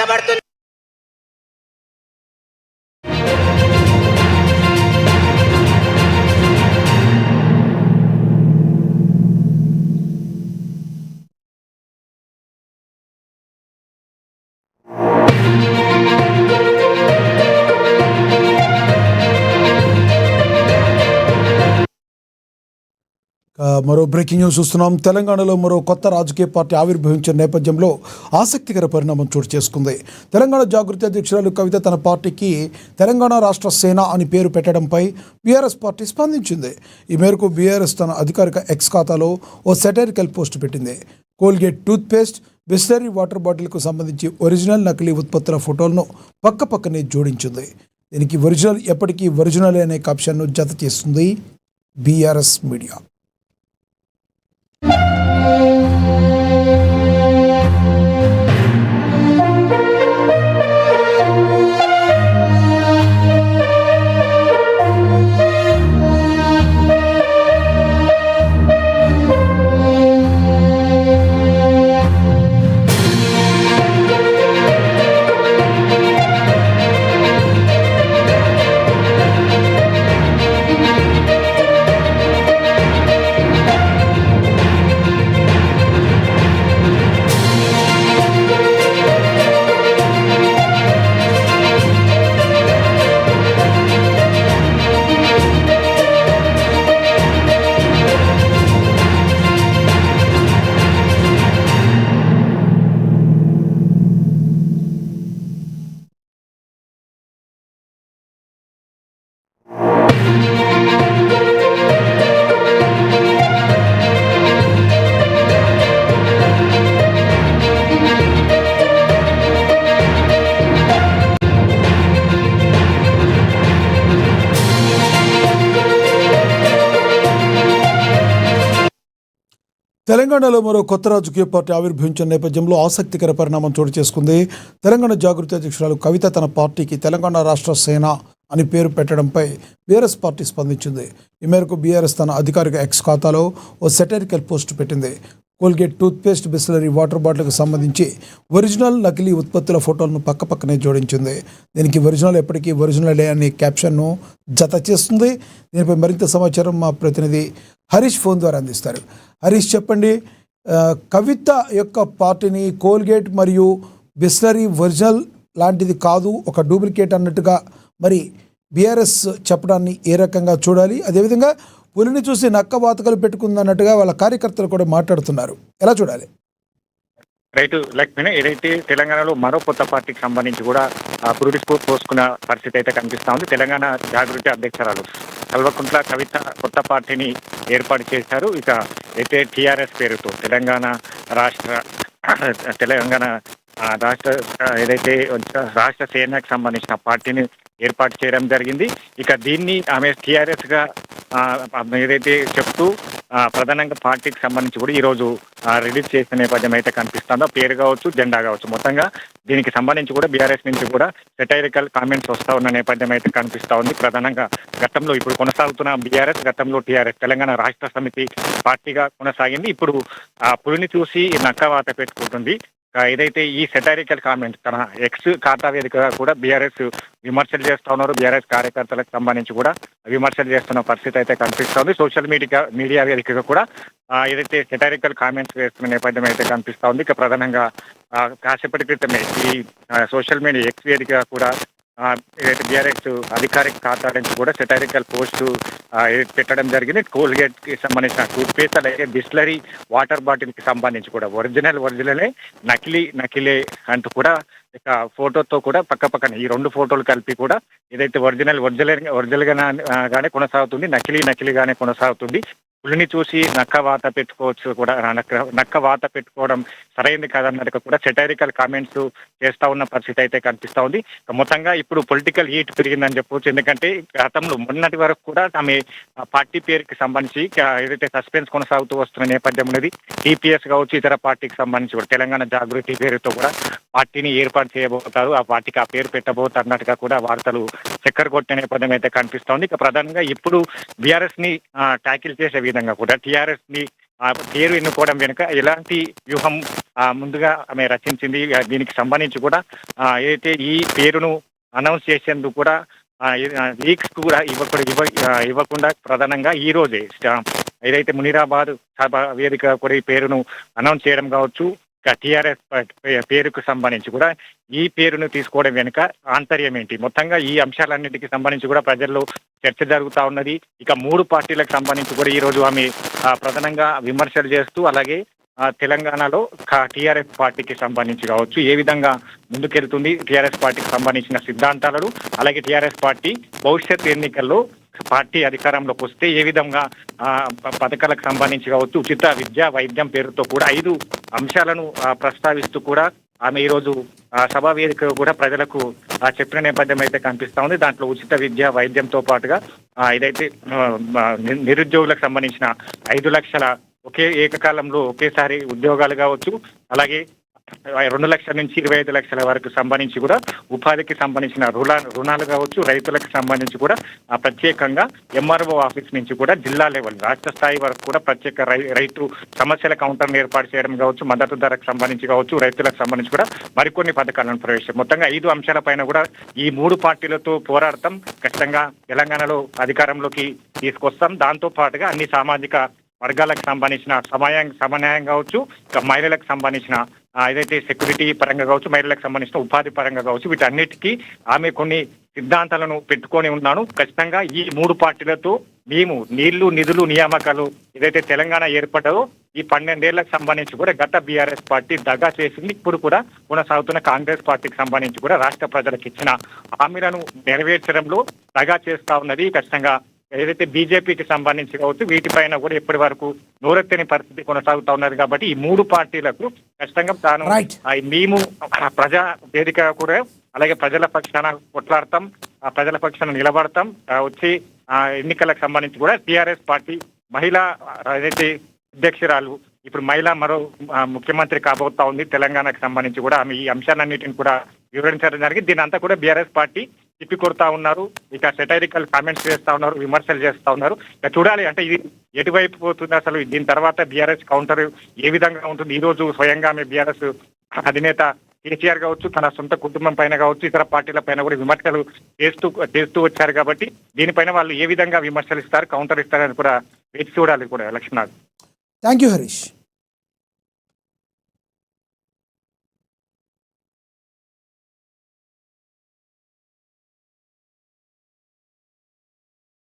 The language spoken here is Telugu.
కష్టపడుతుంది. మరో బ్రేకింగ్ న్యూస్ చూస్తున్నాం. తెలంగాణలో మరో కొత్త రాజకీయ పార్టీ ఆవిర్భవించిన నేపథ్యంలో ఆసక్తికర పరిణామం చోటు చేసుకుంది. తెలంగాణ జాగృతి అధ్యక్షురాలు కవిత తన పార్టీకి తెలంగాణ రాష్ట్ర సేన అని పేరు పెట్టడంపై బీఆర్ఎస్ పార్టీ స్పందించింది. ఈ మేరకు బీఆర్ఎస్ తన అధికారిక ఎక్స్ ఖాతాలో ఓ సెటైరికల్ పోస్ట్ పెట్టింది. కోల్గేట్ టూత్పేస్ట్, బిస్లరీ వాటర్ బాటిల్కు సంబంధించి ఒరిజినల్, నకిలీ ఉత్పత్తుల ఫోటోలను పక్కపక్కనే జోడించింది. దీనికి ఒరిజినల్ ఎప్పటికీ ఒరిజినల్ అనే క్యాప్షన్ను జత చేస్తుంది బీఆర్ఎస్ మీడియా. తెలంగాణలో మరో కొత్త రాజకీయ పార్టీ ఆవిర్భవించిన నేపథ్యంలో ఆసక్తికర పరిణామం చోటు చేసుకుంది. తెలంగాణ జాగృతి అధ్యక్షురాలు కవిత తన పార్టీకి తెలంగాణ రాష్ట్ర సేన అని పేరు పెట్టడంపై బీఆర్ఎస్ పార్టీ స్పందించింది. ఈ మేరకు బీఆర్ఎస్ తన అధికారిక ఎక్స్ ఖాతాలో ఓ సెటైరికల్ పోస్ట్ పెట్టింది. కోల్గేట్ టూత్పేస్ట్, బిస్లరీ వాటర్ బాటిల్కి సంబంధించి ఒరిజినల్, నకిలీ ఉత్పత్తుల ఫోటోలను పక్కపక్కనే జోడించింది. దీనికి ఒరిజినల్ ఎప్పటికీ ఒరిజినలే అనే క్యాప్షన్ను జత చేస్తుంది. దీనిపై మరింత సమాచారం మా ప్రతినిధి హరీష్ ఫోన్ ద్వారా అందిస్తారు. హరీష్, చెప్పండి, కవిత యొక్క పార్టీని కోల్గేట్ మరియు బిస్లరీ ఒరిజినల్ లాంటిది కాదు, ఒక డూప్లికేట్ అన్నట్టుగా మరి బీఆర్ఎస్ చెప్పడాన్ని ఏ రకంగా చూడాలి? అదేవిధంగా పులిని చూసి నక్క వాతకలు పెట్టుకుందన్నట్టుగా వాళ్ళ కార్యకర్తలు కూడా మాట్లాడుతున్నారు. ఎలా చూడాలి? రైతు లక్ష్మీ, ఏదైతే తెలంగాణలో మరో కొత్త పార్టీకి సంబంధించి కూడా పురుడి స్ఫూర్తి పోసుకున్న పరిస్థితి అయితే కనిపిస్తా ఉంది. తెలంగాణ జాగృతి అధ్యక్షురాలు కల్వకుంట్ల కవిత కొత్త పార్టీని ఏర్పాటు చేశారు. ఇక అయితే టీఆర్ఎస్ పేరుతో తెలంగాణ రాష్ట్ర ఏదైతే రాష్ట్ర సేనకు సంబంధించిన పార్టీని ఏర్పాటు చేయడం జరిగింది. ఇక దీన్ని ఆమె టీఆర్ఎస్ గా ఏదైతే చెప్తూ ప్రధానంగా పార్టీకి సంబంధించి కూడా ఈరోజు రిలీజ్ చేసిన నేపథ్యం అయితే కనిపిస్తుందో, పేరు కావచ్చు, జెండా కావచ్చు, మొత్తంగా దీనికి సంబంధించి కూడా బీఆర్ఎస్ నుంచి కూడా సెటైరికల్ కామెంట్స్ వస్తూ ఉన్న నేపథ్యం అయితే కనిపిస్తూ ఉంది. ప్రధానంగా గతంలో ఇప్పుడు కొనసాగుతున్న బీఆర్ఎస్, గతంలో టీఆర్ఎస్ తెలంగాణ రాష్ట్ర సమితి పార్టీగా కొనసాగింది. ఇప్పుడు పులిని చూసి నక్కవాత పెట్టుకుంటుంది. ఏదైతే ఈ సెటైరికల్ కామెంట్ తన ఎక్స్ ఖాతా వేదికగా కూడా బీఆర్ఎస్ విమర్శలు చేస్తూ ఉన్నారు. బీఆర్ఎస్ కార్యకర్తలకు సంబంధించి కూడా విమర్శలు చేస్తున్న పరిస్థితి అయితే కనిపిస్తోంది. సోషల్ మీడియా వేదికగా కూడా ఏదైతే సెటైరికల్ కామెంట్స్ వేస్తున్న నేపథ్యం అయితే కనిపిస్తూ ఉంది. ఇక ప్రధానంగా కాసేపటి క్రితమే ఈ సోషల్ మీడియా ఎక్స్ వేదికగా కూడా ఏదైతే బీఆర్ఎస్ అధికారిక ఖాతా నుంచి కూడా సెటైరికల్ పోస్టు పెట్టడం జరిగింది. కోల్గేట్ కి సంబంధించిన టూత్పేస్ట్, అలాగే బిస్లరీ వాటర్ బాటిల్ కి సంబంధించి కూడా ఒరిజినలే, నకిలే అంటూ కూడా ఇక ఫోటోతో కూడా పక్కన ఈ రెండు ఫోటోలు కలిపి కూడా ఏదైతే ఒరిజినల్ గానే కొనసాగుతుంది, నకిలీగానే కొనసాగుతుంది. పులిని చూసి నక్క వాత పెట్టుకోవచ్చు కూడా, నక్క వాత పెట్టుకోవడం సరైనది కాదన్నట్టుగా కూడా సెటైరికల్ కామెంట్స్ చేస్తా ఉన్న పరిస్థితి అయితే కనిపిస్తా ఉంది. మొత్తంగా ఇప్పుడు పొలిటికల్ హీట్ పెరిగిందని చెప్పవచ్చు. ఎందుకంటే గతంలో మొన్నటి వరకు కూడా ఆమె పార్టీ పేరుకి సంబంధించి ఏదైతే సస్పెన్స్ కొనసాగుతూ వస్తున్న నేపథ్యం ఉన్నది. టీపీఎస్ కావచ్చు, ఇతర పార్టీకి సంబంధించి కూడా తెలంగాణ జాగృతి పేరుతో కూడా పార్టీని ఏర్పాటు చేయబోతారు, ఆ పార్టీకి ఆ పేరు పెట్టబోతారు అన్నట్టుగా కూడా వార్తలు చక్కర కొట్టిన నేపథ్యం అయితే కనిపిస్తా ఉంది. ఇక ప్రధానంగా ఇప్పుడు బీఆర్ఎస్ ని ట్యాకిల్ చేసే విధంగా కూడా టీఆర్ఎస్ ని ఆ పేరు ఎన్నుకోవడం వెనుక ఎలాంటి వ్యూహం ముందుగా ఆమె రచించింది. దీనికి సంబంధించి కూడా ఏదైతే ఈ పేరును అనౌన్స్ చేసేందుకు కూడా లీక్స్ కూడా ఇవ్వకుండా ప్రధానంగా ఈ రోజే ఏదైతే మునీరాబాద్ సభ వేదిక కూడా ఈ పేరును అనౌన్స్ చేయడం కావచ్చు. టీఆర్ఎస్ పేరుకు సంబంధించి కూడా ఈ పేరును తీసుకోవడం వెనుక ఆంతర్యం ఏంటి, మొత్తంగా ఈ అంశాలన్నిటికీ సంబంధించి కూడా ప్రజల్లో చర్చ జరుగుతూ ఉన్నది. ఇక 3 పార్టీలకు సంబంధించి కూడా ఈ రోజు ఆమె ప్రధానంగా విమర్శలు చేస్తూ అలాగే తెలంగాణలో టీఆర్ఎస్ పార్టీకి సంబంధించి కావచ్చు ఏ విధంగా ముందుకెళ్తుంది, టీఆర్ఎస్ పార్టీకి సంబంధించిన సిద్ధాంతాలను, అలాగే టీఆర్ఎస్ పార్టీ భవిష్యత్ ఎన్నికల్లో పార్టీ అధికారంలోకి వస్తే ఏ విధంగా పథకాలకు సంబంధించి కావచ్చు ఉచిత విద్య వైద్యం పేరుతో కూడా 5 అంశాలను ప్రస్తావిస్తూ కూడా ఆమె ఈరోజు సభా వేదిక కూడా ప్రజలకు చెప్పిన నేపథ్యం అయితే కనిపిస్తా ఉంది. దాంట్లో ఉచిత విద్య వైద్యంతో పాటుగా ఇదైతే నిరుద్యోగులకు సంబంధించిన 5 లక్షల ఏకకాలంలో ఒకేసారి ఉద్యోగాలు కావచ్చు, అలాగే 2 లక్షల నుంచి 25 లక్షల వరకు సంబంధించి కూడా ఉపాధికి సంబంధించిన రుణాలు కావచ్చు, రైతులకు సంబంధించి కూడా ప్రత్యేకంగా ఎంఆర్ఓ ఆఫీస్ నుంచి కూడా జిల్లా లెవెల్ రాష్ట్ర స్థాయి వరకు కూడా ప్రత్యేక రైతు సమస్యల కౌంటర్ను ఏర్పాటు చేయడం కావచ్చు, మద్దతు ధరకు సంబంధించి కావచ్చు, రైతులకు సంబంధించి కూడా మరికొన్ని పథకాలను ప్రవేశించారు. మొత్తంగా 5 అంశాలపైన కూడా ఈ 3 పార్టీలతో పోరాడతాం, ఖచ్చితంగా తెలంగాణలో అధికారంలోకి తీసుకొస్తాం. దాంతో పాటుగా అన్ని సామాజిక వర్గాలకు సంబంధించిన సమన్యాయం కావచ్చు, ఇక మహిళలకు సంబంధించిన ఏదైతే సెక్యూరిటీ పరంగా కావచ్చు, మహిళలకు సంబంధించిన ఉపాధి పరంగా కావచ్చు, వీటన్నిటికీ ఆమె కొన్ని సిద్ధాంతాలను పెట్టుకొని ఉన్నాను. ఖచ్చితంగా ఈ 3 పార్టీలతో మేము నీళ్లు నిధులు నియామకాలు ఏదైతే తెలంగాణ ఏర్పడ్డదో ఈ 12 ఏళ్లకు సంబంధించి కూడా గత బీఆర్ఎస్ పార్టీ దగా చేసింది. ఇప్పుడు కూడా కొనసాగుతున్న కాంగ్రెస్ పార్టీకి సంబంధించి కూడా రాష్ట్ర ప్రజలకు ఇచ్చిన హామీలను నెరవేర్చడంలో దగా చేస్తా ఉన్నది. ఖచ్చితంగా ఏదైతే బీజేపీకి సంబంధించి కావచ్చు వీటిపైన కూడా ఇప్పటి వరకు నోరెత్తని పరిస్థితి కొనసాగుతా ఉన్నది. కాబట్టి ఈ 3 పార్టీలకు ఖచ్చితంగా తాను మేము ప్రజా వేదిక కూడా అలాగే ప్రజల పక్షాన కొట్లాడతాం, ప్రజల పక్షాన నిలబడతాం. వచ్చి ఎన్నికలకు సంబంధించి కూడా టీఆర్ఎస్ పార్టీ మహిళా ఏదైతే అధ్యక్షురాలు ఇప్పుడు మహిళా మరో ముఖ్యమంత్రి కాబోతా ఉంది తెలంగాణకు సంబంధించి కూడా ఆమె ఈ అంశాలన్నిటిని కూడా వివరించడం జరిగింది. దీని అంతా కూడా బీఆర్ఎస్ పార్టీ తిప్పి కొడతా ఉన్నారు, ఇక సెటైరికల్ కామెంట్స్ చేస్తా ఉన్నారు, విమర్శలు చేస్తా ఉన్నారు. ఇక చూడాలి అంటే ఇది ఎటువైపు పోతుంది, అసలు దీని తర్వాత బీఆర్ఎస్ కౌంటర్ ఏ విధంగా ఉంటుంది. ఈ రోజు స్వయంగా ఆమె బీఆర్ఎస్ అధినేత కేసీఆర్ కావచ్చు, తన సొంత కుటుంబం పైన కావచ్చు, ఇతర పార్టీల పైన కూడా విమర్శలు చేస్తూ వచ్చారు. కాబట్టి దీనిపైన వాళ్ళు ఏ విధంగా విమర్శలు ఇస్తారు, కౌంటర్ ఇస్తారని కూడా వేచి చూడాలి కూడా లక్ష్మణ్. Thank you Harish.